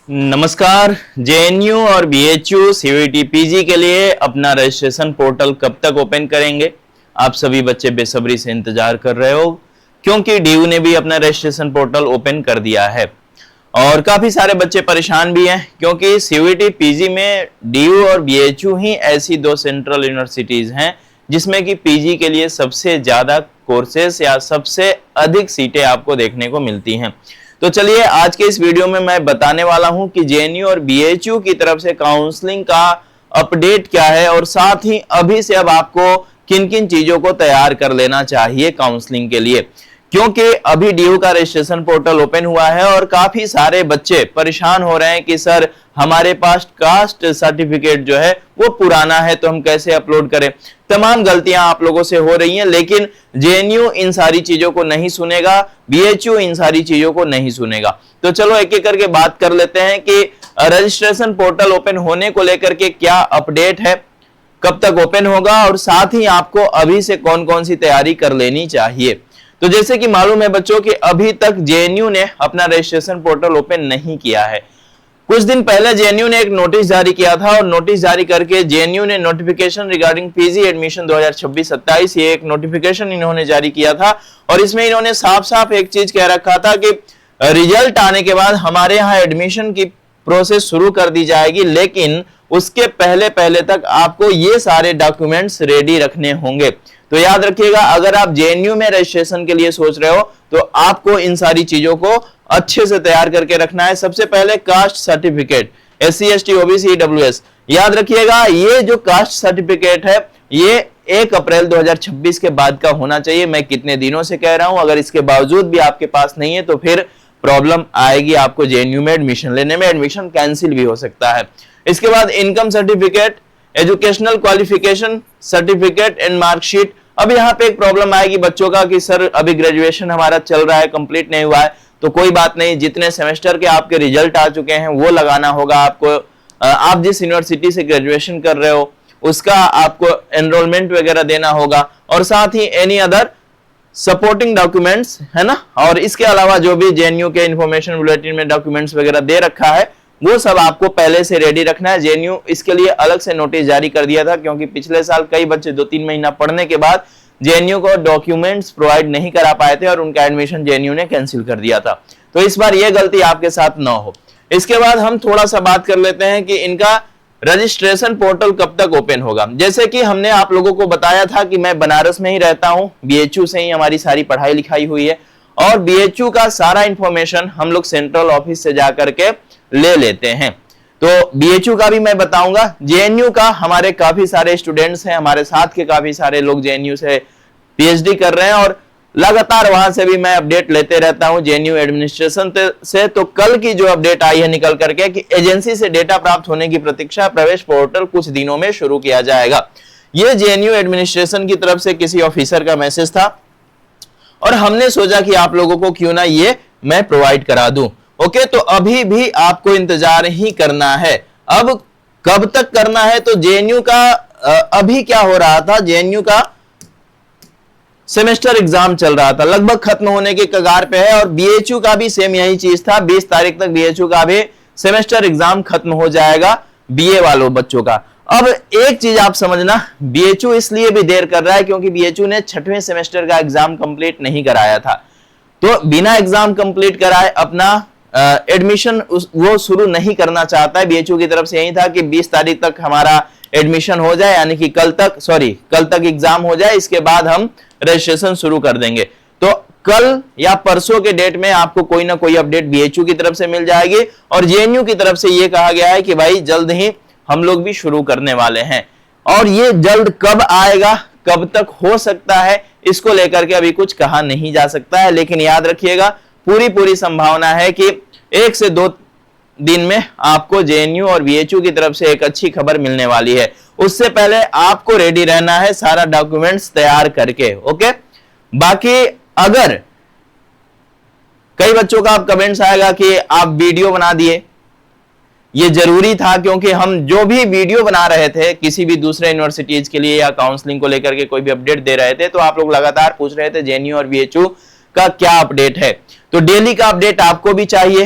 नमस्कार। जेएनयू और BHU CUET PG के लिए अपना रजिस्ट्रेशन पोर्टल कब तक ओपन करेंगे? आप सभी बच्चे बेसब्री से इंतजार कर रहे हो क्योंकि डीयू ने भी अपना रजिस्ट्रेशन पोर्टल ओपन कर दिया है और काफी सारे बच्चे परेशान भी हैं क्योंकि सीयूईटी पीजी में डीयू और बीएचयू ही ऐसी दो सेंट्रल यूनिवर्सिटीज हैं जिसमें कि पीजी के लिए सबसे ज्यादा कोर्सेस या सबसे अधिक सीटें आपको देखने को मिलती हैं। तो चलिए आज के इस वीडियो में मैं बताने वाला हूं कि जेएनयू और बीएचयू की तरफ से काउंसलिंग का अपडेट क्या है और साथ ही अभी से अब आपको किन किन चीजों को तैयार कर लेना चाहिए काउंसलिंग के लिए, क्योंकि अभी डीयू का रजिस्ट्रेशन पोर्टल ओपन हुआ है और काफी सारे बच्चे परेशान हो रहे हैं कि सर हमारे पास कास्ट सर्टिफिकेट जो है वो पुराना है तो हम कैसे अपलोड करें। तमाम गलतियां आप लोगों से हो रही हैं, लेकिन जेएनयू इन सारी चीजों को नहीं सुनेगा, बीएचयू इन सारी चीजों को नहीं सुनेगा। तो चलो एक एक करके बात कर लेते हैं कि रजिस्ट्रेशन पोर्टल ओपन होने को लेकर के क्या अपडेट है, कब तक ओपन होगा और साथ ही आपको अभी से कौन कौन सी तैयारी कर लेनी चाहिए। तो जैसे कि मालूम है बच्चों कि अभी तक जेएनयू ने अपना रजिस्ट्रेशन पोर्टल ओपन नहीं किया है। कुछ दिन पहले जेएनयू ने एक नोटिस जारी किया था और नोटिस जारी करके जेएनयू ने नोटिफिकेशन रिगार्डिंग पीजी एडमिशन 2026-27 ये एक नोटिफिकेशन इन्होंने जारी किया था और इसमें इन्होंने साफ साफ एक चीज कह रखा था कि रिजल्ट आने के बाद हमारे यहाँ एडमिशन की प्रोसेस शुरू कर दी जाएगी, लेकिन उसके पहले पहले तक आपको ये सारे डॉक्यूमेंट्स रेडी रखने होंगे। तो याद रखिएगा, अगर आप जेएनयू में रजिस्ट्रेशन के लिए सोच रहे हो तो आपको इन सारी चीजों को अच्छे से तैयार करके रखना है। सबसे पहले caste certificate, SC ST OBC EWS, याद रखिएगा ये जो कास्ट सर्टिफिकेट है ये 1 अप्रैल 2026 के बाद का होना चाहिए। मैं कितने दिनों से कह रहा हूं, अगर इसके बावजूद भी आपके पास नहीं है तो फिर प्रॉब्लम आएगी आपको जेएनयू में एडमिशन लेने में, एडमिशन कैंसिल भी हो सकता है। इसके बाद income certificate, educational qualification certificate and marksheet. अब यहाँ पे एक प्रॉब्लम आएगी बच्चों का कि सर अभी ग्रेजुएशन हमारा चल रहा है, कंप्लीट नहीं हुआ है, तो कोई बात नहीं, जितने सेमेस्टर के आपके रिजल्ट आ चुके हैं वो लगाना होगा आपको। आप जिस यूनिवर्सिटी से ग्रेजुएशन कर रहे हो उसका आपको एनरोलमेंट वगैरह देना होगा और साथ ही एनी अदर सपोर्टिंग डॉक्यूमेंट्स है ना। और इसके अलावा जो भी जेएनयू के इंफॉर्मेशन बुलेटिन में डॉक्यूमेंट्स वगैरह दे रखा है वो सब आपको पहले से रेडी रखना है। जेएनयू इसके लिए अलग से नोटिस जारी कर दिया था क्योंकि पिछले साल कई बच्चे 2-3 महीना पढ़ने के बाद जेएनयू को डॉक्यूमेंट्स प्रोवाइड नहीं करा पाए थे और उनका एडमिशन जेएनयू ने कैंसिल कर दिया था। तो इस बार ये गलती आपके साथ ना हो। इसके बाद हम थोड़ा सा बात कर लेते हैं कि इनका रजिस्ट्रेशन पोर्टल कब तक ओपन होगा। जैसे कि हमने आप लोगों को बताया था कि मैं बनारस में ही रहता हूं, बीएचयू से ही हमारी सारी पढ़ाई लिखाई हुई है और बीएचयू का सारा इंफॉर्मेशन हम लोग सेंट्रल ऑफिस से जाकर के ले लेते हैं। तो बीएचयू का भी मैं बताऊंगा, जेएनयू का हमारे काफी सारे स्टूडेंट्स हैं, हमारे साथ के काफी सारे लोग जेएनयू से पीएचडी कर रहे हैं और लगातार वहां से भी मैं अपडेट लेते रहता हूं जेएनयू एडमिनिस्ट्रेशन से। तो कल की जो अपडेट आई है निकल करके कि एजेंसी से डेटा प्राप्त होने की प्रतीक्षा, प्रवेश पोर्टल कुछ दिनों में शुरू किया जाएगा। ये जेएनयू एडमिनिस्ट्रेशन की तरफ से किसी ऑफिसर का मैसेज था और हमने सोचा कि आप लोगों को क्यों ना ये मैं प्रोवाइड करा दूं। ओके, तो अभी भी आपको इंतजार ही करना है। अब कब तक करना है, तो जेएनयू का अभी क्या हो रहा था, जेएनयू का सेमेस्टर एग्जाम चल रहा था, लगभग खत्म होने के कगार पे है और बीएचयू का भी सेम यही चीज था। 20 तारीख तक बीएचयू का भी सेमेस्टर एग्जाम खत्म हो जाएगा बीए वालों बच्चों का। अब एक चीज आप समझना, बीएचयू इसलिए भी देर कर रहा है क्योंकि बीएचयू ने 6वें सेमेस्टर का एग्जाम कंप्लीट नहीं कराया था। तो बिना एग्जाम कंप्लीट कराए अपना एडमिशन वो शुरू नहीं करना चाहता है। बीएचयू की तरफ से यही था कि 20 तारीख तक हमारा एडमिशन हो जाए, यानी कि कल तक एग्जाम हो जाए, इसके बाद हम रजिस्ट्रेशन शुरू कर देंगे। तो कल या परसों के डेट में आपको कोई ना कोई अपडेट बीएचयू की तरफ से मिल जाएगी और जेएनयू की तरफ से यह कहा गया है कि भाई जल्द ही हम लोग भी शुरू करने वाले हैं। और ये जल्द कब आएगा, कब तक हो सकता है, इसको लेकर के अभी कुछ कहा नहीं जा सकता है, लेकिन याद रखिएगा पूरी संभावना है कि 1 से 2 दिन में आपको जेएनयू और बीएचयू की तरफ से एक अच्छी खबर मिलने वाली है। उससे पहले आपको रेडी रहना है सारा डॉक्यूमेंट्स तैयार करके। ओके, बाकी अगर कई बच्चों का आप कमेंट्स आएगा कि आप वीडियो बना दिए, ये जरूरी था क्योंकि हम जो भी वीडियो बना रहे थे किसी भी दूसरे यूनिवर्सिटीज के लिए या काउंसलिंग को लेकर के कोई भी अपडेट दे रहे थे तो आप लोग लगातार पूछ रहे थे जेएनयू और बीएचयू का क्या अपडेट है। तो डेली का अपडेट आपको भी चाहिए,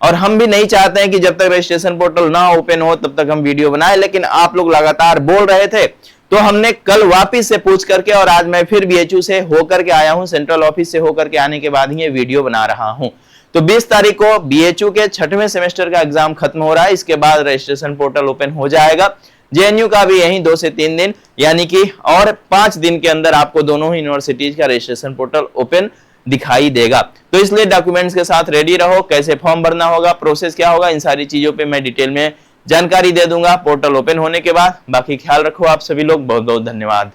और हम भी नहीं चाहते हैं कि जब तक रजिस्ट्रेशन पोर्टल ना ओपन हो तब तक हम वीडियो बनाए, लेकिन आप लोग लगातार बोल रहे थे तो हमने कल वापस से पूछ करके और आज मैं फिर बीएचयू से होकर के आया हूं, सेंट्रल ऑफिस से होकर के आने के बाद ही ये वीडियो बना रहा हूं। तो 20 तारीख को बीएचयू के 6वें सेमेस्टर का एग्जाम खत्म हो रहा है, इसके बाद रजिस्ट्रेशन पोर्टल ओपन हो जाएगा। जेएनयू का भी यही 2 से 3 दिन यानी कि और 5 दिन के अंदर आपको दोनों ही यूनिवर्सिटीज का रजिस्ट्रेशन पोर्टल ओपन दिखाई देगा। तो इसलिए डॉक्यूमेंट्स के साथ रेडी रहो, कैसे फॉर्म भरना होगा, प्रोसेस क्या होगा, इन सारी चीजों पे मैं डिटेल में जानकारी दे दूंगा पोर्टल ओपन होने के बाद। बाकी ख्याल रखो आप सभी लोग, बहुत बहुत धन्यवाद।